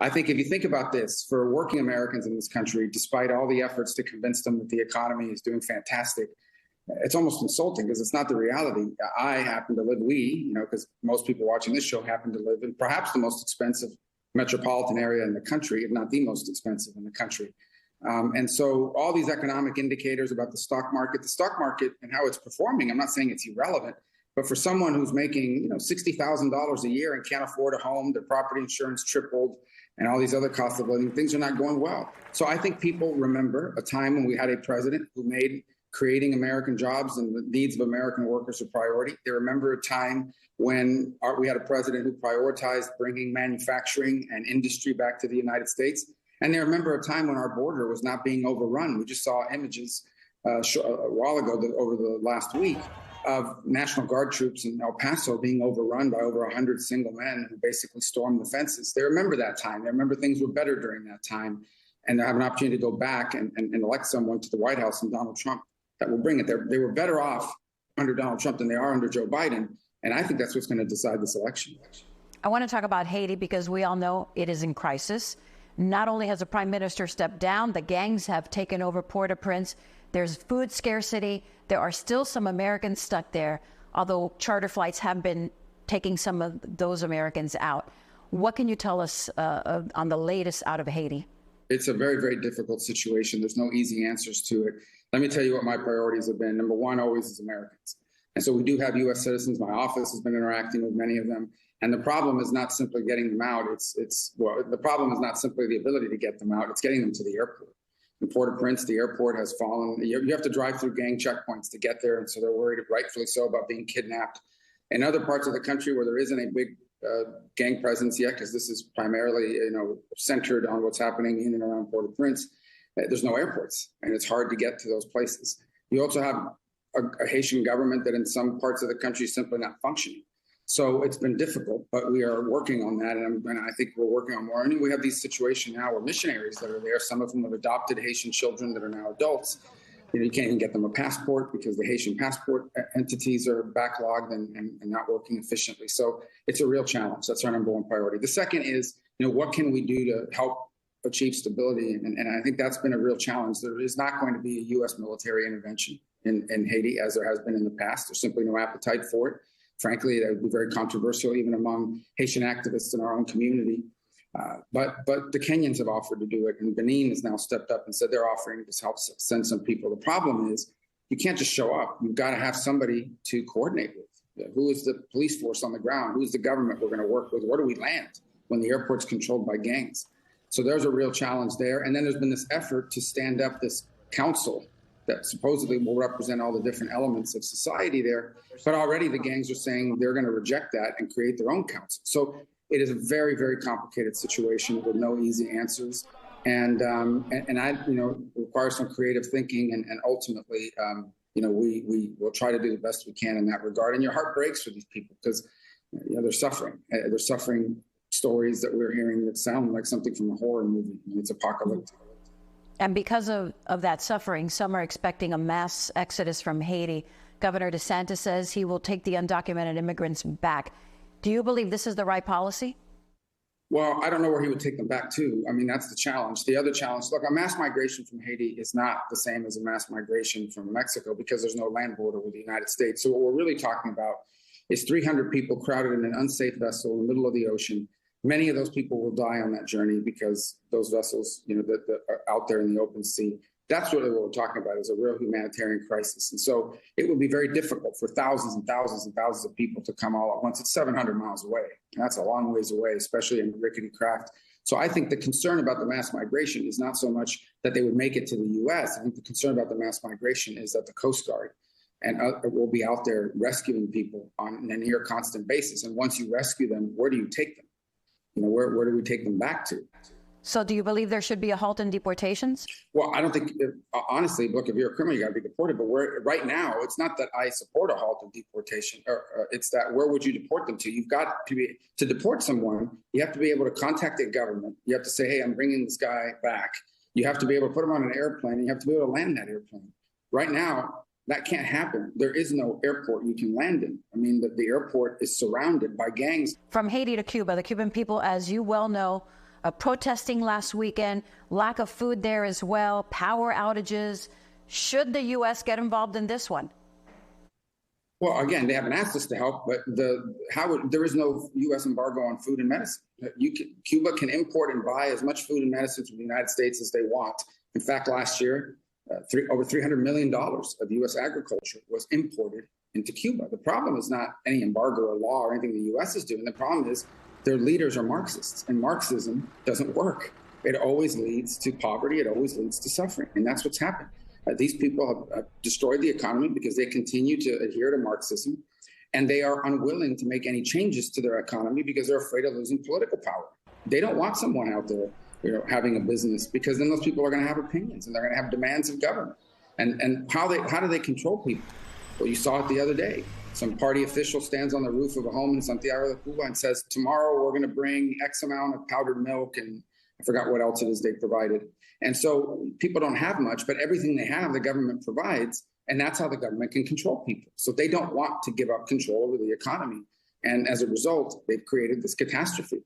I think if you think about this, for working Americans in this country, despite all the efforts to convince them that the economy is doing fantastic, it's almost insulting because it's not the reality. I happen to live, because most people watching this show happen to live in perhaps the most expensive metropolitan area in the country, if not the most expensive in the country. And so all these economic indicators about the stock market and how it's performing, I'm not saying it's irrelevant, but for someone who's making $60,000 a year and can't afford a home, their property insurance tripled, and all these other costs of living, things are not going well. So I think people remember a time when we had a president who made creating American jobs and the needs of American workers a priority. They remember a time when we had a president who prioritized bringing manufacturing and industry back to the United States. And they remember a time when our border was not being overrun. We just saw images a while ago, over the last week, of National Guard troops in El Paso being overrun by over 100 single men who basically stormed the fences. They remember that time. They remember things were better during that time. And they have an opportunity to go back and elect someone to the White House and Donald Trump that will bring it. They were better off under Donald Trump than they are under Joe Biden. And I think that's what's going to decide this election. I want to talk about Haiti because we all know it is in crisis. Not only has the prime minister stepped down, the gangs have taken over Port-au-Prince. There's food scarcity. There are still some Americans stuck there, although charter flights have been taking some of those Americans out. What can you tell us on the latest out of Haiti? It's a very, very difficult situation. There's no easy answers to it. Let me tell you what my priorities have been. Number one, always is Americans. And so we do have U.S. citizens. My office has been interacting with many of them. And the problem is not simply getting them out. The problem is not simply the ability to get them out. It's getting them to the airport. In Port-au-Prince, the airport has fallen. You have to drive through gang checkpoints to get there. And so they're worried, rightfully so, about being kidnapped. In other parts of the country where there isn't a big gang presence yet, because this is primarily, centered on what's happening in and around Port-au-Prince, there's no airports, and it's hard to get to those places. You also have a Haitian government that in some parts of the country is simply not functioning. So it's been difficult, but we are working on that, and I think we're working on more. And we have these situations now where missionaries that are there, some of them have adopted Haitian children that are now adults. You can't even get them a passport because the Haitian passport entities are backlogged and not working efficiently. So it's a real challenge. That's our number one priority. The second is, what can we do to help achieve stability? And I think that's been a real challenge. There is not going to be a U.S. military intervention in Haiti, as there has been in the past. There's simply no appetite for it. Frankly, that would be very controversial, even among Haitian activists in our own community. But the Kenyans have offered to do it, and Benin has now stepped up and said they're offering to help send some people. The problem is you can't just show up. You've got to have somebody to coordinate with. Who is the police force on the ground? Who's the government we're going to work with? Where do we land when the airport's controlled by gangs? So there's a real challenge there. And then there's been this effort to stand up this council that supposedly will represent all the different elements of society there. But already the gangs are saying they're going to reject that and create their own council. So it is a very, very complicated situation with no easy answers. And I, requires some creative thinking. And ultimately, we will try to do the best we can in that regard. And your heart breaks for these people because they're suffering. They're suffering stories that we're hearing that sound like something from a horror movie. It's apocalyptic. And because of that suffering, some are expecting a mass exodus from Haiti. Governor DeSantis says he will take the undocumented immigrants back. Do you believe this is the right policy? Well, I don't know where he would take them back to. I mean, that's the challenge. The other challenge, look, a mass migration from Haiti is not the same as a mass migration from Mexico because there's no land border with the United States. So what we're really talking about is 300 people crowded in an unsafe vessel in the middle of the ocean. Many of those people will die on that journey because those vessels, that are out there in the open sea. That's really what we're talking about, is a real humanitarian crisis. And so it will be very difficult for thousands and thousands and thousands of people to come all at once. It's 700 miles away. And that's a long ways away, especially in rickety craft. So I think the concern about the mass migration is not so much that they would make it to the U.S. I think the concern about the mass migration is that the Coast Guard and will be out there rescuing people on a near constant basis. And once you rescue them, where do you take them? Where do we take them back to? So do you believe there should be a halt in deportations? Well, I don't think, honestly, look, if you're a criminal, you got to be deported. But right now, it's not that I support a halt of deportation. It's that where would you deport them to? You've got to deport someone, you have to be able to contact the government. You have to say, hey, I'm bringing this guy back. You have to be able to put him on an airplane, and you have to be able to land that airplane. Right now, that can't happen. There is no airport you can land in. I mean, the airport is surrounded by gangs. From Haiti to Cuba, the Cuban people, as you well know, protesting last weekend, lack of food there as well, power outages. Should the U.S. get involved in this one? Well, again, they haven't asked us to help, but there is no U.S. embargo on food and medicine. Cuba can import and buy as much food and medicine from the United States as they want. In fact, last year, over $300 million of U.S. agriculture was imported into Cuba. The problem is not any embargo or law or anything the U.S. is doing. The problem is their leaders are Marxists, and Marxism doesn't work. It always leads to poverty. It always leads to suffering, and that's what's happened. These people have destroyed the economy because they continue to adhere to Marxism, and they are unwilling to make any changes to their economy because they're afraid of losing political power. They don't want someone out there, having a business, because then those people are going to have opinions and they're going to have demands of government. And how do they control people? Well, you saw it the other day. Some party official stands on the roof of a home in Santiago de Cuba and says, tomorrow we're going to bring X amount of powdered milk, and I forgot what else it is they provided. And so people don't have much, but everything they have, the government provides, and that's how the government can control people. So they don't want to give up control over the economy. And as a result, they've created this catastrophe.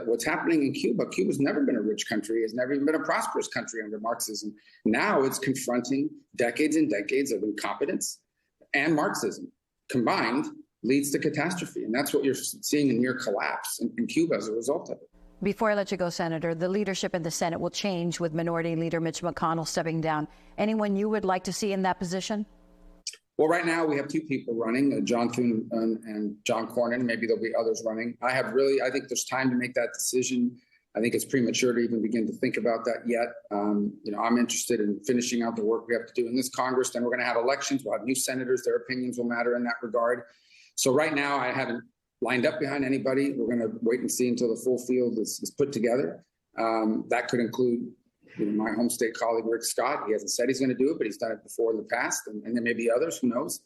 What's happening in Cuba, Cuba's never been a rich country, has never even been a prosperous country under Marxism. Now it's confronting decades and decades of incompetence and Marxism combined leads to catastrophe. And that's what you're seeing, a near collapse in Cuba as a result of it. Before I let you go, Senator, the leadership in the Senate will change with Minority Leader Mitch McConnell stepping down. Anyone you would like to see in that position? Well, right now we have two people running, John Thune and John Cornyn. Maybe there'll be others running. I think there's time to make that decision. I think it's premature to even begin to think about that yet. I'm interested in finishing out the work we have to do in this Congress. Then we're going to have elections. We'll have new senators. Their opinions will matter in that regard. So right now I haven't lined up behind anybody. We're going to wait and see until the full field is put together. That could include my home state colleague, Rick Scott. He hasn't said he's going to do it, but he's done it before in the past. And there may be others, who knows?